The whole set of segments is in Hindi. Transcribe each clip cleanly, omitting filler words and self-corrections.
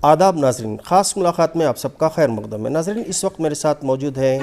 आदाब नाजरीन, ख़ास मुलाकात में आप सबका खैर मकदम है। नाजरीन, इस वक्त मेरे साथ मौजूद हैं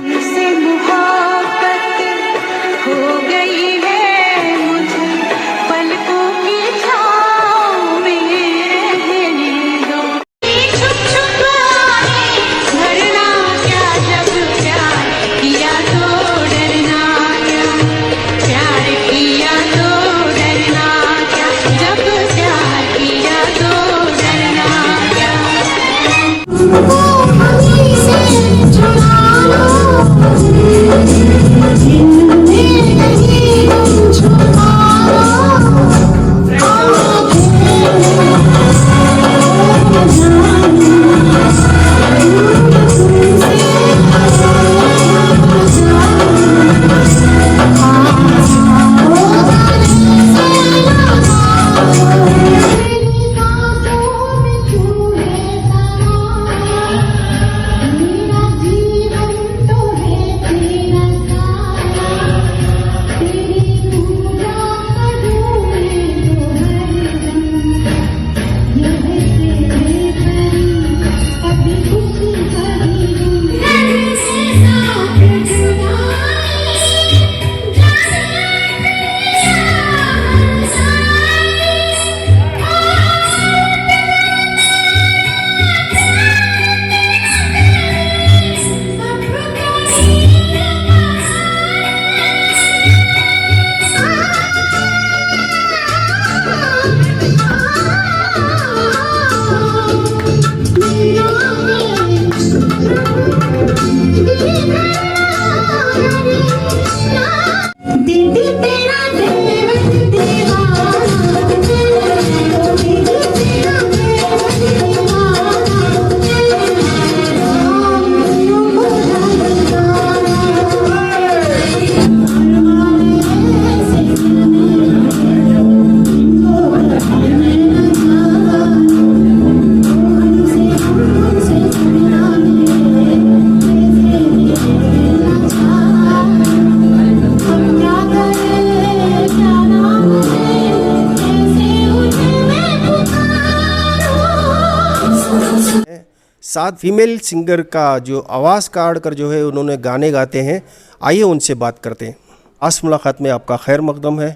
साथ फीमेल सिंगर का जो आवाज़ काट कर जो है उन्होंने गाने गाते हैं। आइए उनसे बात करते हैं। खास मुलाकात में आपका खैर मकदम है।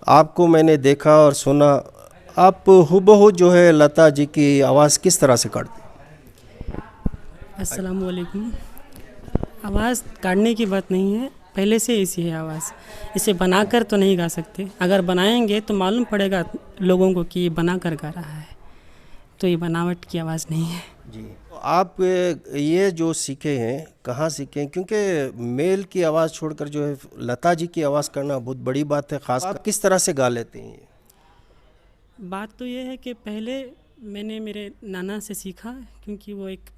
आपको मैंने देखा और सुना, आप हुबहू जो है लता जी की आवाज़ किस तरह से काटते हैं? अस्सलाम वालेकुम। आवाज़ काटने की बात नहीं है, पहले से ऐसी है आवाज़। इसे बनाकर तो नहीं गा सकते, अगर बनाएंगे तो मालूम पड़ेगा लोगों को कि ये बना कर गा रहा है, तो ये बनावट की आवाज़ नहीं है जी। तो आप ये जो सीखे हैं कहाँ सीखे हैं? क्योंकि मेल की आवाज़ छोड़कर जो है लता जी की आवाज़ करना बहुत बड़ी बात है। ख़ास आप किस तरह से गा लेते हैं? बात तो ये है कि पहले मैंने मेरे नाना से सीखा, क्योंकि वो एक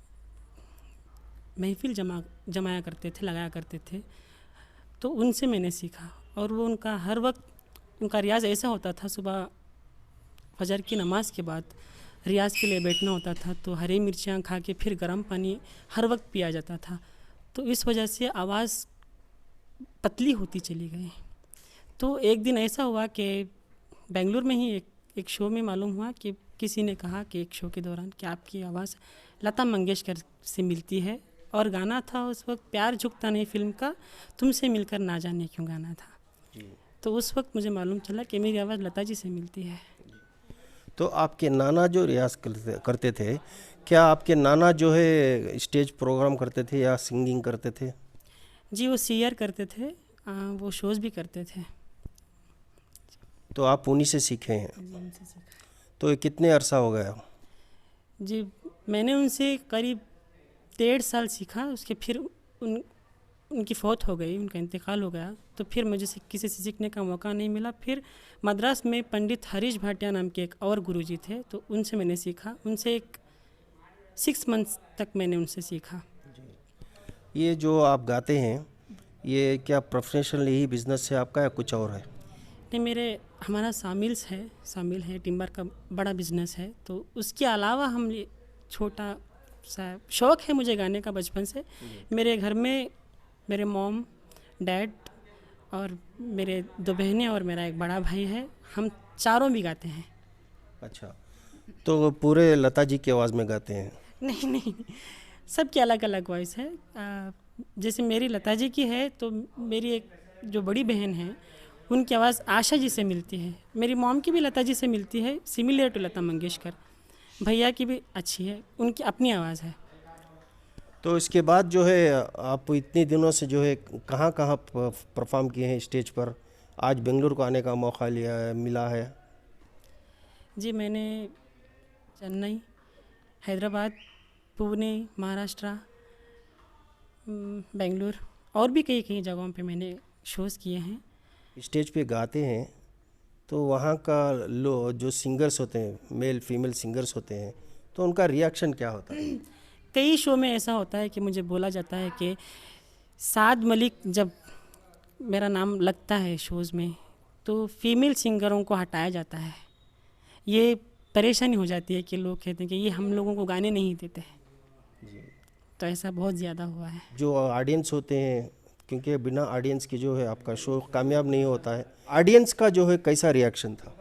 महफिल जमाया करते थे, लगाया करते थे, तो उनसे मैंने सीखा। और वो उनका हर वक्त उनका रियाज़ ऐसा होता था, सुबह फजर की नमाज के बाद रियाज़ के लिए बैठना होता था, तो हरी मिर्चियाँ खा के फिर गर्म पानी हर वक्त पिया जाता था। तो इस वजह से आवाज़ पतली होती चली गई। तो एक दिन ऐसा हुआ कि बेंगलुरु में ही एक शो में मालूम हुआ कि किसी ने कहा कि एक शो के दौरान कि आपकी आवाज़ लता मंगेशकर से मिलती है, और गाना था उस वक्त प्यार झुकता नहीं फिल्म का, तुमसे मिलकर ना जाने क्यों गाना था जी। तो उस वक्त मुझे मालूम चला कि मेरी आवाज़ लता जी से मिलती है। तो आपके नाना जो रियाज़ करते थे, क्या आपके नाना जो है स्टेज प्रोग्राम करते थे या सिंगिंग करते थे? जी, वो सीयर करते थे, वो शोज़ भी करते थे। तो आप उन्हीं से सीखे हैं? उनसे सीखा। तो ये कितने अरसा हो गया? जी, मैंने उनसे करीब 1.5 साल सीखा। उसके फिर उनकी फ़ौत हो गई, उनका इंतकाल हो गया, तो फिर मुझे किसी से सीखने का मौका नहीं मिला। फिर मद्रास में पंडित हरीश भाटिया नाम के एक और गुरुजी थे, तो उनसे मैंने सीखा। उनसे एक 6 मंथ्स तक मैंने उनसे सीखा। ये जो आप गाते हैं, ये क्या प्रोफेशनल ही बिज़नेस है आपका या कुछ और है? नहीं, हमारा शामिल है टिम्बर का बड़ा बिज़नेस है, तो उसके अलावा हम छोटा सा शौक़ है मुझे गाने का बचपन से। मेरे घर में मेरे मॉम, डैड और मेरे 2 बहनें और मेरा एक बड़ा भाई है, हम चारों भी गाते हैं। अच्छा, तो पूरे लता जी की आवाज़ में गाते हैं? नहीं नहीं, सबकी अलग अलग वॉइस है। जैसे मेरी लता जी की है, तो मेरी एक जो बड़ी बहन है उनकी आवाज़ आशा जी से मिलती है। मेरी मॉम की भी लता जी से मिलती है, सिमिलर टू लता मंगेशकर। भैया की भी अच्छी है, उनकी अपनी आवाज़ है। तो इसके बाद जो है आप इतने दिनों से जो है कहाँ कहाँ परफॉर्म किए हैं स्टेज पर? आज बेंगलुरु को आने का मौका मिला है। जी, मैंने चेन्नई, हैदराबाद, पुणे, महाराष्ट्र, बेंगलुरु और भी कई कई जगहों पे मैंने शोज़ किए हैं। स्टेज पे गाते हैं तो वहाँ का जो सिंगर्स होते हैं, मेल फीमेल सिंगर्स होते हैं, तो उनका रिएक्शन क्या होता है? कई शो में ऐसा होता है कि मुझे बोला जाता है कि साद मलिक जब मेरा नाम लगता है शोज़ में, तो फीमेल सिंगरों को हटाया जाता है। ये परेशानी हो जाती है कि लोग कहते हैं कि ये हम लोगों को गाने नहीं देते। तो ऐसा बहुत ज़्यादा हुआ है। जो ऑडियंस होते हैं, क्योंकि बिना ऑडियंस के जो है आपका शो कामयाब नहीं होता है, ऑडियंस का जो है कैसा रिएक्शन था?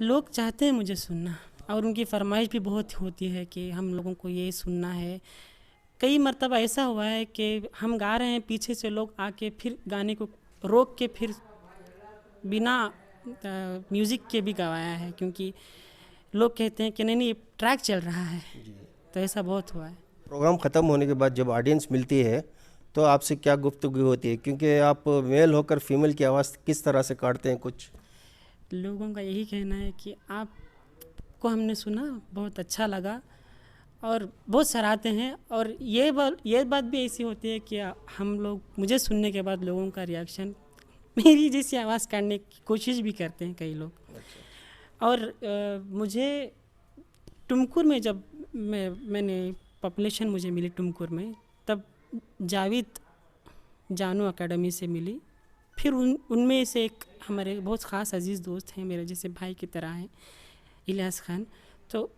लोग चाहते हैं मुझे सुनना, और उनकी फरमाइश भी बहुत होती है कि हम लोगों को ये सुनना है। कई मर्तबा ऐसा हुआ है कि हम गा रहे हैं, पीछे से लोग आके फिर गाने को रोक के फिर बिना म्यूज़िक के भी गवाया है, क्योंकि लोग कहते हैं कि नहीं नहीं, ट्रैक चल रहा है। तो ऐसा बहुत हुआ है। प्रोग्राम ख़त्म होने के बाद जब ऑडियंस मिलती है तो आपसे क्या गुफ्तगू होती है, क्योंकि आप मेल होकर फीमेल की आवाज़ किस तरह से काटते हैं? कुछ लोगों का यही कहना है कि आपको हमने सुना, बहुत अच्छा लगा और बहुत सराहते हैं। और ये बात भी ऐसी होती है कि हम लोग, मुझे सुनने के बाद लोगों का रिएक्शन मेरी जैसी आवाज़ काटने की कोशिश भी करते हैं कई लोग। और मुझे टुमकुर में जब मैंने पॉपुलेशन मुझे मिली टुमकुर में, तब जावेद जानू एकेडमी से मिली। फिर उनमें से एक हमारे बहुत ख़ास अजीज़ दोस्त हैं, मेरे जैसे भाई की तरह हैं, इलियास खान। तो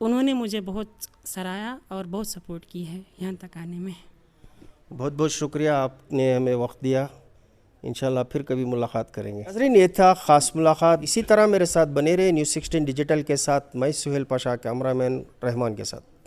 उन्होंने मुझे बहुत सराहा और बहुत सपोर्ट की है यहाँ तक आने में। बहुत बहुत शुक्रिया, आपने हमें वक्त दिया। इंशाल्लाह फिर कभी मुलाकात करेंगे। नाज़रीन, ये था ख़ास मुलाकात। इसी तरह मेरे साथ बने रहे न्यूज़ 16 डिजिटल के साथ। मैं सुहेल पाशा, कैमरामैन रहमान के साथ।